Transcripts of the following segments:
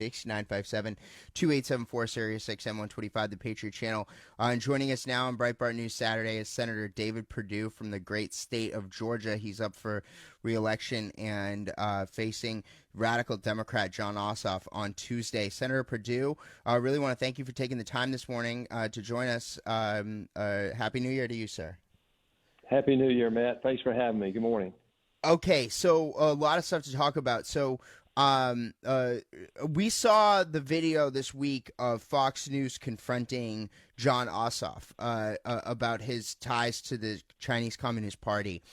957-2874 SiriusXM 125, the Patriot channel. And joining us now on Breitbart News Saturday is Senator David Perdue from the great state of Georgia. He's up for re-election and facing radical Democrat Jon Ossoff on Tuesday. Senator Perdue, I really want to thank you for taking the time this morning to join us. Happy New Year to you, sir. Happy New Year, Matt. Thanks for having me. Good morning. Okay, so a lot of stuff to talk about. So we saw the video this week of Fox News confronting Jon Ossoff about his ties to the Chinese Communist Party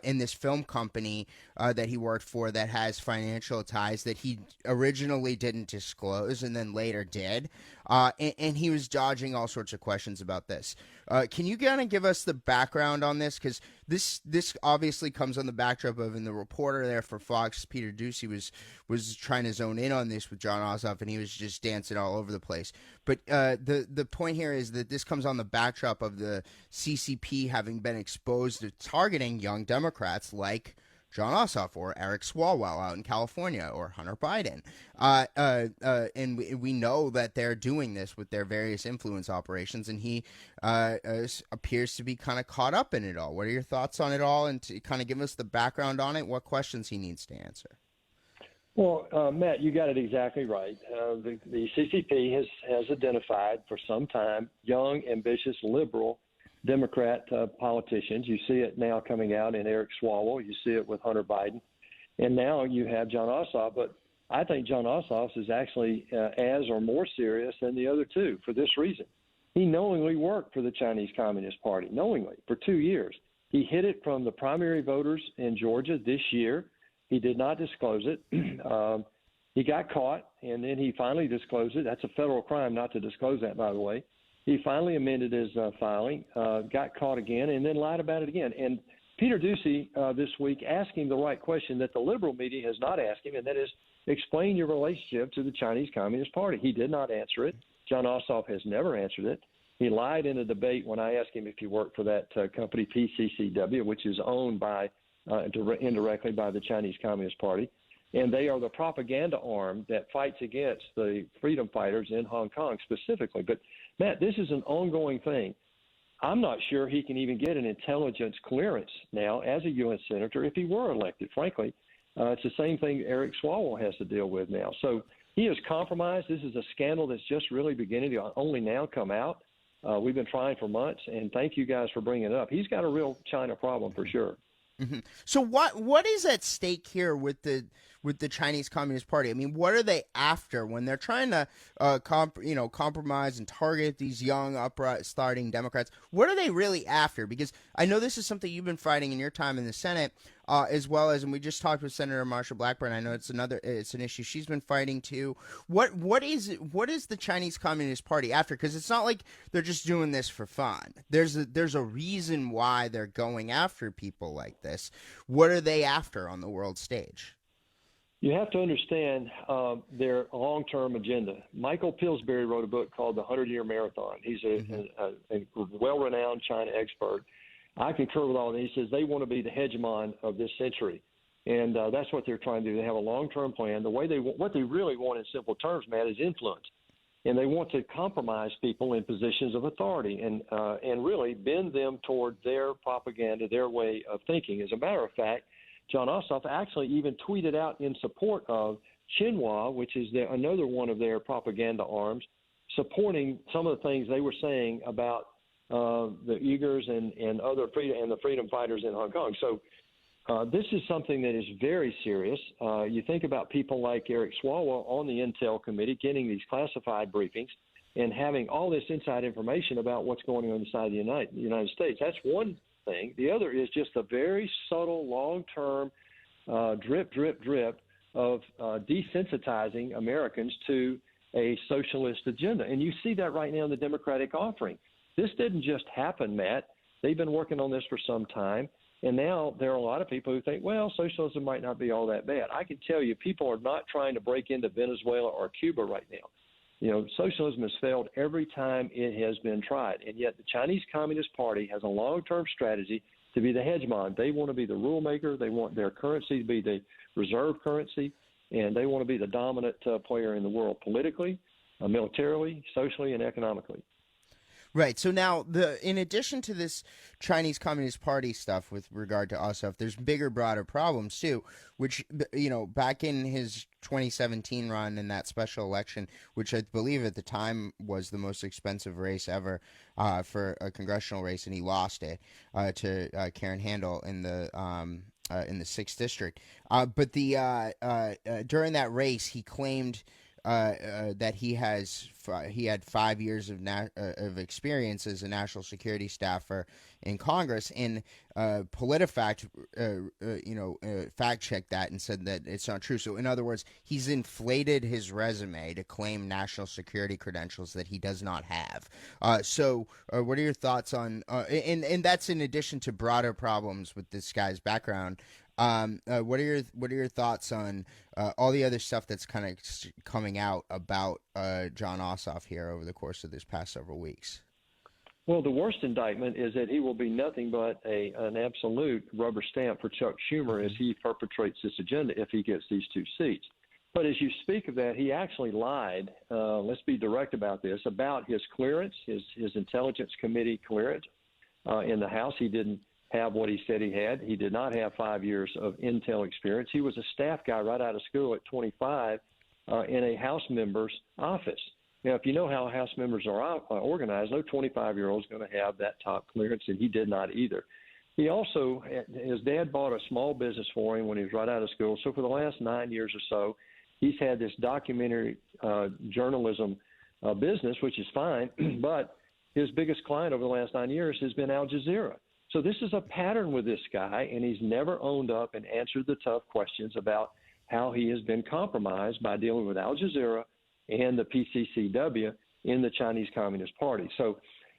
in this film company that he worked for that has financial ties that he originally didn't disclose and then later did. And he was dodging all sorts of questions about this. Can you kind of give us the background on this? Because this obviously comes on the backdrop of, and the reporter there for Fox, Peter Ducey, was trying to zone in on this with Jon Ossoff, and he was just dancing all over the place. But the point here is that this comes on the backdrop of the CCP having been exposed to targeting young Democrats like Jon Ossoff or Eric Swalwell out in California or Hunter Biden. And we know that they're doing this with their various influence operations, and he appears to be kind of caught up in it all. What are your thoughts on it all, and to kind of give us the background on it, what questions he needs to answer? Well, Matt, you got it exactly right. The CCP has identified for some time young, ambitious, liberal Democrat politicians. You see it now coming out in Eric Swalwell. You see it with Hunter Biden. And now you have Jon Ossoff. But I think Jon Ossoff is actually as or more serious than the other two for this reason. He knowingly worked for the Chinese Communist Party, knowingly, for 2 years. He hid it from the primary voters in Georgia this year. He did not disclose it. He got caught, and then he finally disclosed it. That's a federal crime not to disclose that, by the way. He finally amended his filing, got caught again, and then lied about it again. And Peter Ducey this week asked him the right question that the liberal media has not asked him, and that is, explain your relationship to the Chinese Communist Party. He did not answer it. Jon Ossoff has never answered it. He lied in a debate when I asked him if he worked for that company, PCCW, which is owned by indirectly by the Chinese Communist Party. And they are the propaganda arm that fights against the freedom fighters in Hong Kong specifically. But, Matt, this is an ongoing thing. I'm not sure he can even get an intelligence clearance now as a U.S. Senator if he were elected, frankly. It's the same thing Eric Swalwell has to deal with now. So he is compromised. This is a scandal that's just really beginning to only now come out. We've been trying for months, and thank you guys for bringing it up. He's got a real China problem for sure. Mm-hmm. So what is at stake here with the Chinese Communist Party? I mean, what are they after when they're trying to compromise and target these young, starting Democrats? What are they really after? Because I know this is something you've been fighting in your time in the Senate, as well as, and we just talked with Senator Marsha Blackburn. I know it's an issue she's been fighting too. What is the Chinese Communist Party after? Because it's not like they're just doing this for fun. There's a reason why they're going after people like this. What are they after on the world stage? You have to understand their long-term agenda. Michael Pillsbury wrote a book called The 100-Year Marathon. He's a well-renowned China expert. I concur with all that. He says they want to be the hegemon of this century, and that's what they're trying to do. They have a long-term plan. What they really want in simple terms, Matt, is influence, and they want to compromise people in positions of authority and really bend them toward their propaganda, their way of thinking. As a matter of fact, Jon Ossoff actually even tweeted out in support of Xinhua, which is another one of their propaganda arms, supporting some of the things they were saying about the Uyghurs and other freedom fighters in Hong Kong. So this is something that is very serious. You think about people like Eric Swalwell on the Intel Committee getting these classified briefings and having all this inside information about what's going on inside the United States. That's one thing. The other is just a very subtle, long-term drip, drip, drip of desensitizing Americans to a socialist agenda. And you see that right now in the Democratic offering. This didn't just happen, Matt. They've been working on this for some time. And now there are a lot of people who think, well, socialism might not be all that bad. I can tell you people are not trying to break into Venezuela or Cuba right now. You know, socialism has failed every time it has been tried. And yet the Chinese Communist Party has a long-term strategy to be the hegemon. They want to be the rule maker. They want their currency to be the reserve currency. and they want to be the dominant player in the world politically, militarily, socially, and economically. Right. So now, in addition to this Chinese Communist Party stuff with regard to Ossoff, there's bigger, broader problems too. Which, back in his 2017 run in that special election, which I believe at the time was the most expensive race ever for a congressional race, and he lost it to Karen Handel in the 6th district. But during that race, he claimed that he had 5 years of experience as a national security staffer in Congress, and PolitiFact fact checked that and said that it's not true. So in other words, he's inflated his resume to claim national security credentials that he does not have. So what are your thoughts on and that's in addition to broader problems with this guy's background. What are your thoughts on all the other stuff that's kind of coming out about John Ossoff here over the course of this past several weeks? Well, the worst indictment is that he will be nothing but an absolute rubber stamp for Chuck Schumer as he perpetrates this agenda if he gets these 2 seats. But as you speak of that, he actually lied. Let's be direct about this, about his clearance, his Intelligence Committee clearance in the House. He didn't have what he said he had. He did not have 5 years of intel experience. He was a staff guy right out of school at 25 in a House member's office. Now, if you know how House members are organized, no 25-year-old is going to have that top clearance, and he did not either. He also, his dad bought a small business for him when he was right out of school. So for the last 9 years or so, he's had this documentary journalism business, which is fine, but his biggest client over the last 9 years has been Al Jazeera. So this is a pattern with this guy, and he's never owned up and answered the tough questions about how he has been compromised by dealing with Al Jazeera and the PCCW in the Chinese Communist Party. So,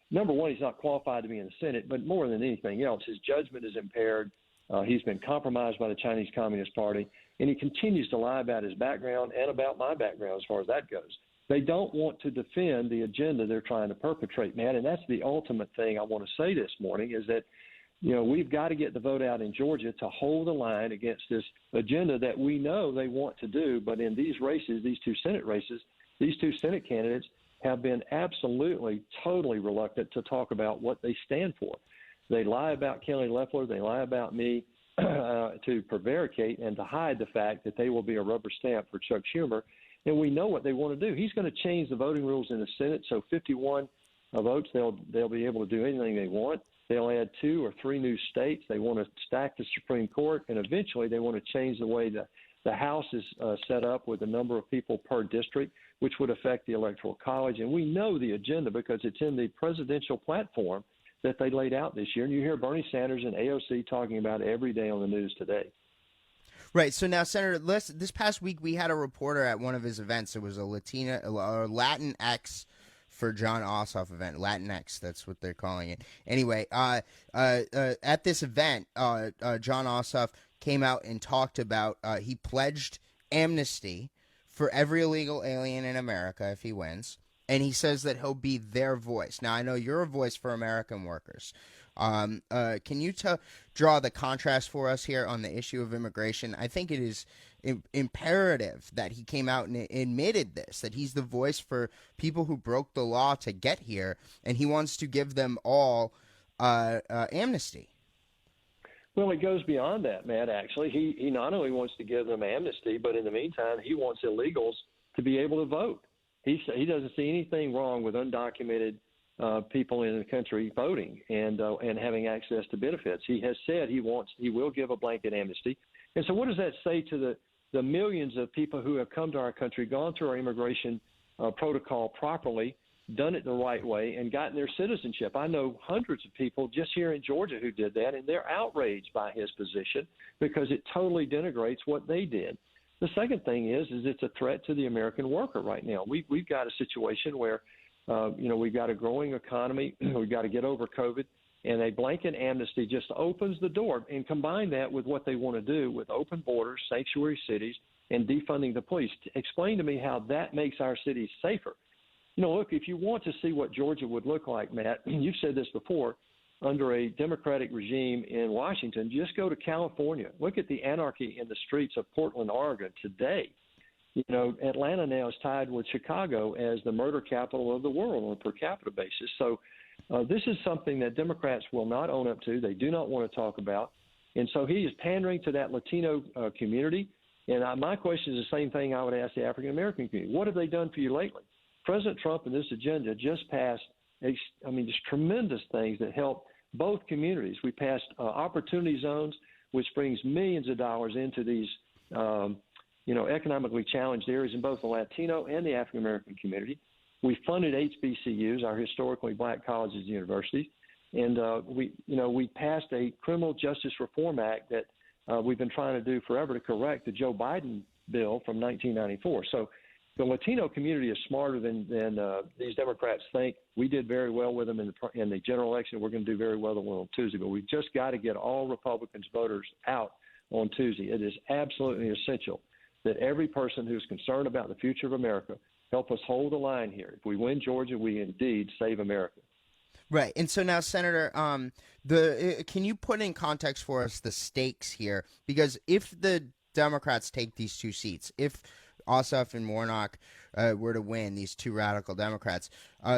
number one, he's not qualified to be in the Senate, but more than anything else, his judgment is impaired. He's been compromised by the Chinese Communist Party, and he continues to lie about his background and about my background as far as that goes. They don't want to defend the agenda they're trying to perpetrate, man, and that's the ultimate thing I want to say this morning is that, we've got to get the vote out in Georgia to hold the line against this agenda that we know they want to do. But in these races, these 2 Senate races, these 2 Senate candidates have been absolutely, totally reluctant to talk about what they stand for. They lie about Kelly Loeffler. They lie about me to prevaricate and to hide the fact that they will be a rubber stamp for Chuck Schumer. And we know what they want to do. He's going to change the voting rules in the Senate. So 51 votes, they'll be able to do anything they want. They'll add 2 or 3 new states. They want to stack the Supreme Court, and eventually they want to change the way the House is set up with the number of people per district, which would affect the Electoral College. And we know the agenda because it's in the presidential platform that they laid out this year. And you hear Bernie Sanders and AOC talking about it every day on the news today. Right. So now, Senator, this past week we had a reporter at one of his events. It was a Latinx for John Ossoff event, Latinx, that's what they're calling it. Anyway, at this event, John Ossoff came out and talked about, he pledged amnesty for every illegal alien in America if he wins, and he says that he'll be their voice. Now, I know you're a voice for American workers. Can you draw the contrast for us here on the issue of immigration? I think it is imperative that he came out and admitted this, that he's the voice for people who broke the law to get here, and he wants to give them all amnesty. Well, it goes beyond that, Matt, actually. He not only wants to give them amnesty, but in the meantime, he wants illegals to be able to vote. He doesn't see anything wrong with undocumented people in the country voting and having access to benefits. He has said he will give a blanket amnesty. And so what does that say to the millions of people who have come to our country, gone through our immigration protocol properly, done it the right way, and gotten their citizenship? I know hundreds of people just here in Georgia who did that, and they're outraged by his position because it totally denigrates what they did. The second thing is it's a threat to the American worker right now. We've got a situation where we've got a growing economy. We've got to get over COVID, and a blanket amnesty just opens the door. And combine that with what they want to do with open borders, sanctuary cities, and defunding the police. Explain to me how that makes our cities safer. Look, if you want to see what Georgia would look like, Matt, you've said this before, under a Democratic regime in Washington, just go to California. Look at the anarchy in the streets of Portland, Oregon today. Atlanta now is tied with Chicago as the murder capital of the world on a per capita basis. So this is something that Democrats will not own up to. They do not want to talk about. And so he is pandering to that Latino community. And my question is the same thing I would ask the African-American community. What have they done for you lately? President Trump and this agenda just passed, just tremendous things that help both communities. We passed opportunity zones, which brings millions of dollars into these, economically challenged areas in both the Latino and the African-American community. We funded HBCUs, our historically black colleges and universities. And we passed a Criminal Justice Reform Act that we've been trying to do forever to correct the Joe Biden bill from 1994. So the Latino community is smarter than these Democrats think. We did very well with them in the general election. We're going to do very well on Tuesday. But we've just got to get all Republicans voters out on Tuesday. It is absolutely essential that every person who's concerned about the future of America help us hold the line here. If we win Georgia, we indeed save America. Right. And so now, Senator, can you put in context for us the stakes here? Because if the Democrats take these two seats, if Ossoff and Warnock were to win, these two radical Democrats,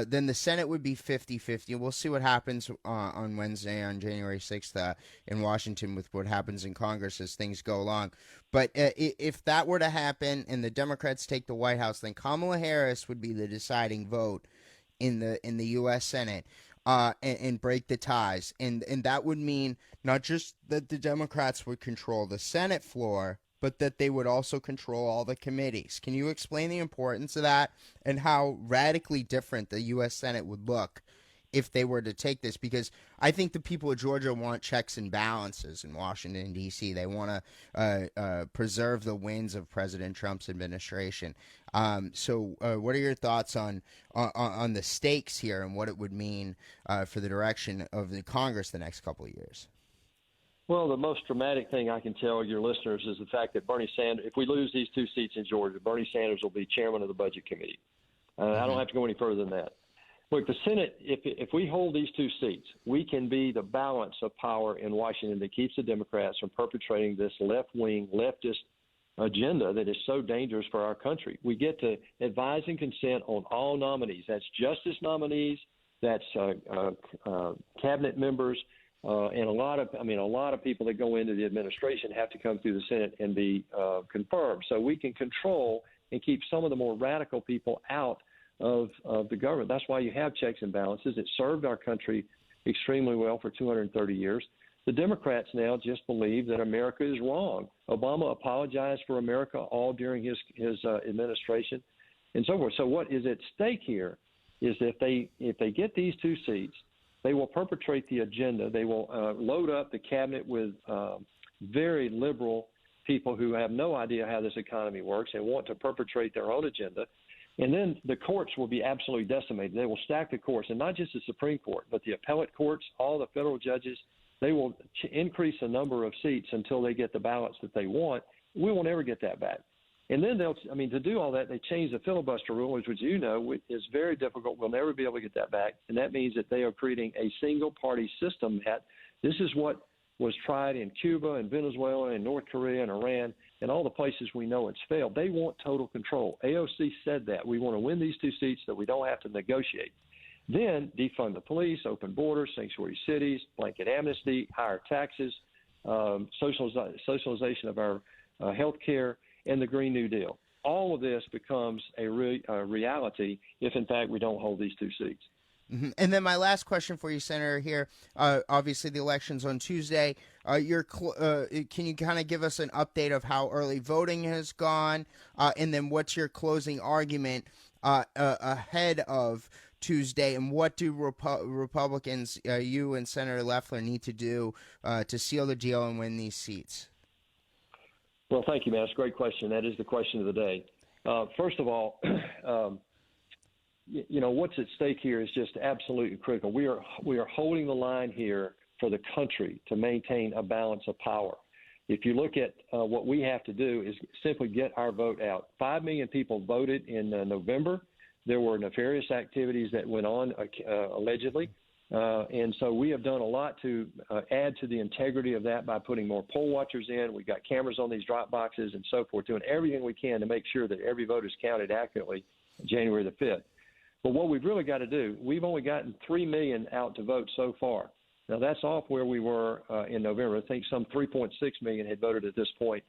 then the Senate would be 50-50. We'll see what happens on Wednesday, on January 6th in Washington with what happens in Congress as things go along. But if that were to happen and the Democrats take the White House, then Kamala Harris would be the deciding vote in the U.S. Senate. And break the ties. And that would mean not just that the Democrats would control the Senate floor, but that they would also control all the committees. Can you explain the importance of that and how radically different the U.S. Senate would look if they were to take this? Because I think the people of Georgia want checks and balances in Washington, D.C. They want to preserve the wins of President Trump's administration. So what are your thoughts on the stakes here and what it would mean for the direction of the Congress the next couple of years? Well, the most dramatic thing I can tell your listeners is the fact that Bernie Sanders, if we lose these two seats in Georgia, Bernie Sanders will be chairman of the Budget Committee. I don't have to go any further than that. Look, the Senate, if we hold these two seats, we can be the balance of power in Washington that keeps the Democrats from perpetrating this left-wing, leftist agenda that is so dangerous for our country. We get to advise and consent on all nominees. That's justice nominees, that's cabinet members, and a lot of people that go into the administration have to come through the Senate and be confirmed. So we can control and keep some of the more radical people out of the government. That's why you have checks and balances. It served our country extremely well for 230 years. The Democrats now just believe that America is wrong. Obama apologized for America all during his administration and so forth. So what is at stake here is if they get these two seats, they will perpetrate the agenda. They will load up the cabinet with very liberal people who have no idea how this economy works and want to perpetrate their own agenda. And then the courts will be absolutely decimated. They will stack the courts, and not just the Supreme Court, but the appellate courts, all the federal judges. They will increase the number of seats until they get the ballots that they want. We won't ever get that back. And then to do all that, they change the filibuster rule, which you know is very difficult. We'll never be able to get that back. And that means that they are creating a single-party system. This is what was tried in Cuba and Venezuela and North Korea and Iran and all the places we know it's failed. They want total control. AOC said that. We want to win these two seats so we don't have to negotiate. Then defund the police, open borders, sanctuary cities, blanket amnesty, higher taxes, socialization of our health care, and the Green New Deal. All of this becomes a reality if, in fact, we don't hold these two seats. Mm-hmm. And then my last question for you, Senator, here, obviously the election's on Tuesday. Can you kind of give us an update of how early voting has gone? And then what's your closing argument ahead of Tuesday? And what do Republicans, you and Senator Loeffler, need to do to seal the deal and win these seats? Well, thank you, man. It's a great question. That is the question of the day. First of all, what's at stake here is just absolutely critical. We are holding the line here for the country to maintain a balance of power. If you look at what we have to do is simply get our vote out. 5 million people voted in November. There were nefarious activities that went on allegedly. And so we have done a lot to add to the integrity of that by putting more poll watchers in. We've got cameras on these drop boxes and so forth, doing everything we can to make sure that every vote is counted accurately January the 5th. But what we've really got to do, we've only gotten 3 million out to vote so far. Now, that's off where we were in November. I think some 3.6 million had voted at this point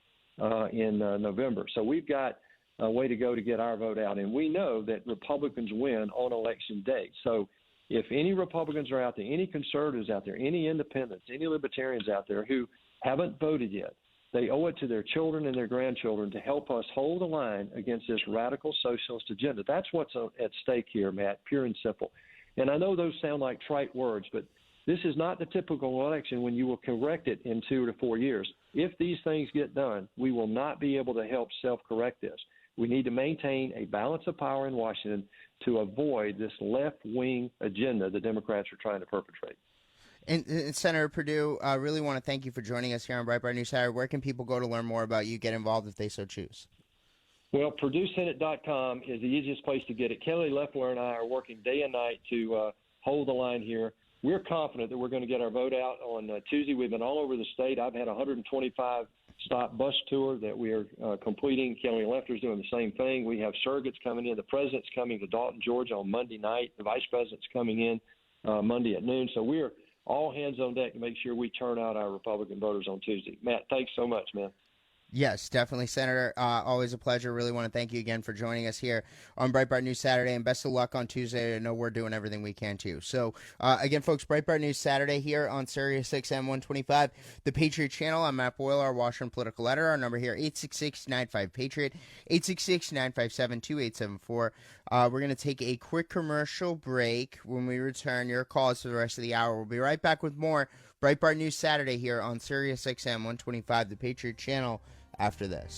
in November. So we've got a way to go to get our vote out. And we know that Republicans win on election day. So if any Republicans are out there, any conservatives out there, any independents, any libertarians out there who haven't voted yet, they owe it to their children and their grandchildren to help us hold the line against this radical socialist agenda. That's what's at stake here, Matt, pure and simple. And I know those sound like trite words, but this is not the typical election when you will correct it in 2 to 4 years. If these things get done, we will not be able to help self-correct this. We need to maintain a balance of power in Washington to avoid this left-wing agenda the Democrats are trying to perpetrate. And Senator Perdue, I really want to thank you for joining us here on Breitbart News Saturday. Where can people go to learn more about you, get involved if they so choose? Well, PerdueSenate.com is the easiest place to get it. Kelly Loeffler and I are working day and night to hold the line here. We're confident that we're going to get our vote out on Tuesday. We've been all over the state. I've had a 125-stop bus tour that we are completing. Kelly Loeffler is doing the same thing. We have surrogates coming in. The president's coming to Dalton, Georgia on Monday night. The vice president's coming in Monday at noon. So we're all hands on deck to make sure we turn out our Republican voters on Tuesday. Matt, thanks so much, man. Yes, definitely, Senator. Always a pleasure. Really want to thank you again for joining us here on Breitbart News Saturday, and best of luck on Tuesday. I know we're doing everything we can, too. So, again, folks, Breitbart News Saturday here on SiriusXM 125, the Patriot channel. I'm Matt Boyle, our Washington political editor. Our number here, 866-95-PATRIOT, 866-957-2874. We're going to take a quick commercial break. When we return, your calls for the rest of the hour. We'll be right back with more Breitbart News Saturday here on SiriusXM 125, the Patriot channel, after this.